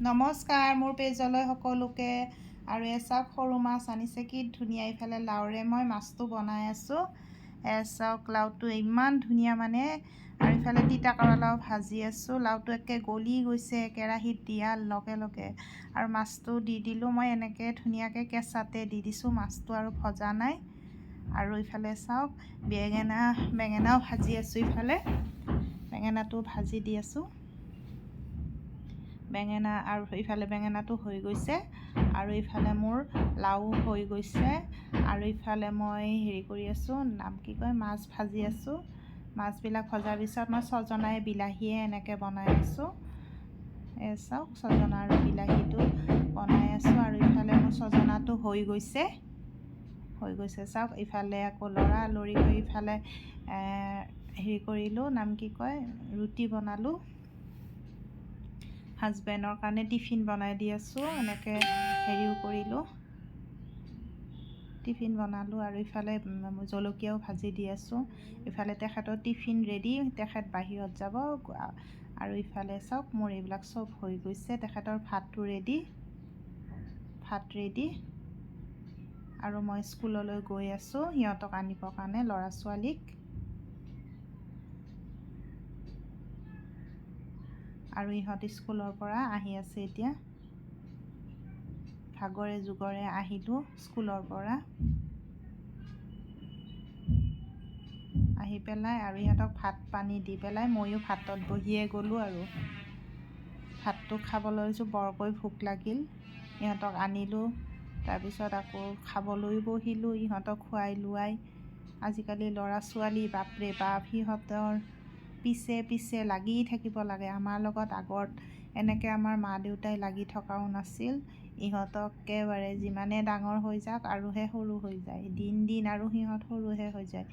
নমস্কাৰ মোৰ পেজলৈ সকলোকে। আৰু চাওক সৰু মাছ আনিছে, কি ধুনীয়া। ইফালে লাওৰে মই মাছটো বনাই আছোঁ। চাওক লাওটো ইমান ধুনীয়া মানে। আৰু ইফালে তিতা লাও ভাজি আছোঁ। লাওটো একে গলি গৈছে কেৰাহীত দিয়াৰ লগে লগে। আৰু মাছটো দি দিলোঁ মই এনেকৈ ধুনীয়াকৈ কেঁচাতে দি দিছোঁ মাছটো, আৰু ভজা নাই। আৰু ইফালে চাওক বেঙেনাও ভাজি আছোঁ। ইফালে বেঙেনাটো ভাজি দি আছোঁ। বেঙেনা আৰু ইফালে বেঙেনাটো হৈ গৈছে, আৰু ইফালে মোৰ লাও হৈ গৈছে। আৰু ইফালে মই হেৰি কৰি আছোঁ, নাম কি কয়, মাছ ভাজি আছোঁ। মাছবিলাক ভজাৰ পিছত মই ছজনাই বিলাহীয়ে এনেকৈ বনাই আছোঁ। চাওক ছজনা আৰু বিলাহীটো বনাই আছোঁ। আৰু ইফালে মোৰ ছজনাটো হৈ গৈছে চাওক। ইফালে আকৌ লৰালৰিকৈ ইফালে হেৰি কৰিলোঁ, নাম কি কয়, ৰুটি বনালোঁ। হাজবেণ্ডৰ কাৰণে টিফিন বনাই দি আছোঁ। এনেকৈ হেৰিও কৰিলোঁ, টিফিন বনালোঁ। আৰু ইফালে জলকীয়াও ভাজি দি আছোঁ। ইফালে তেখেতৰ টিফিন ৰেডি, তেখেত বাহিৰত যাব। আৰু ইফালে চাওক মোৰ এইবিলাক চব হৈ গৈছে। তেখেতৰ ভাতটো ৰেডি, আৰু মই স্কুললৈ গৈ আছোঁ সিহঁতক আনিবৰ কাৰণে, ল'ৰা ছোৱালীক। আৰু ইহঁত স্কুলৰ পৰা আহি আছে এতিয়া, ভাগৰে যুগৰে আহিলোঁ স্কুলৰ পৰা। আহি পেলাই আৰু ইহঁতক ভাত পানী দি পেলাই ময়ো ভাতত বহিয়ে গ'লোঁ। আৰু ভাতটো খাবলৈ লৈছোঁ, বৰকৈ ভোক লাগিল। ইহঁতক আনিলোঁ, তাৰপিছত আকৌ খাবলৈ বহিলোঁ। ইহঁতক খুৱাই লোৱাই, আজিকালি ল'ৰা ছোৱালী বাপৰে বাপ, সিহঁতৰ পিছে পিছে লাগি থাকিব লাগে। আমাৰ লগত আগত এনেকৈ আমাৰ মা দেউতাই লাগি থকাও নাছিল। ইহঁতক একেবাৰে যিমানে ডাঙৰ হৈ যাওক আৰুহে সৰু হৈ যায়, দিন আৰু সিহঁত সৰুহে হৈ যায়।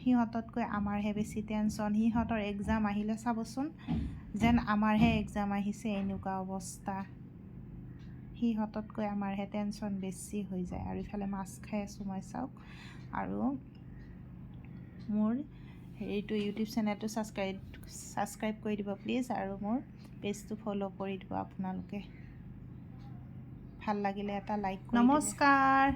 সিহঁততকৈ আমাৰহে বেছি টেনশ্যন। সিহঁতৰ এক্সাম আহিলে চাবচোন, যেন আমাৰহে এক্সাম আহিছে এনেকুৱা অৱস্থা। সিহঁততকৈ আমাৰহে টেনশ্যন বেছি হৈ যায়। আৰু ইফালে মাছ খাই আছোঁ মই, চাওক। আৰু মোৰ হেৰিটো ইউটিউব চেনেলটো ছাবস্ক্ৰাইব কৰি দিব প্লিজ, আৰু মোৰ পেজটো ফ'ল' কৰি দিব আপোনালোকে। ভাল লাগিলে এটা লাইক কৰি দিব। নমস্কাৰ।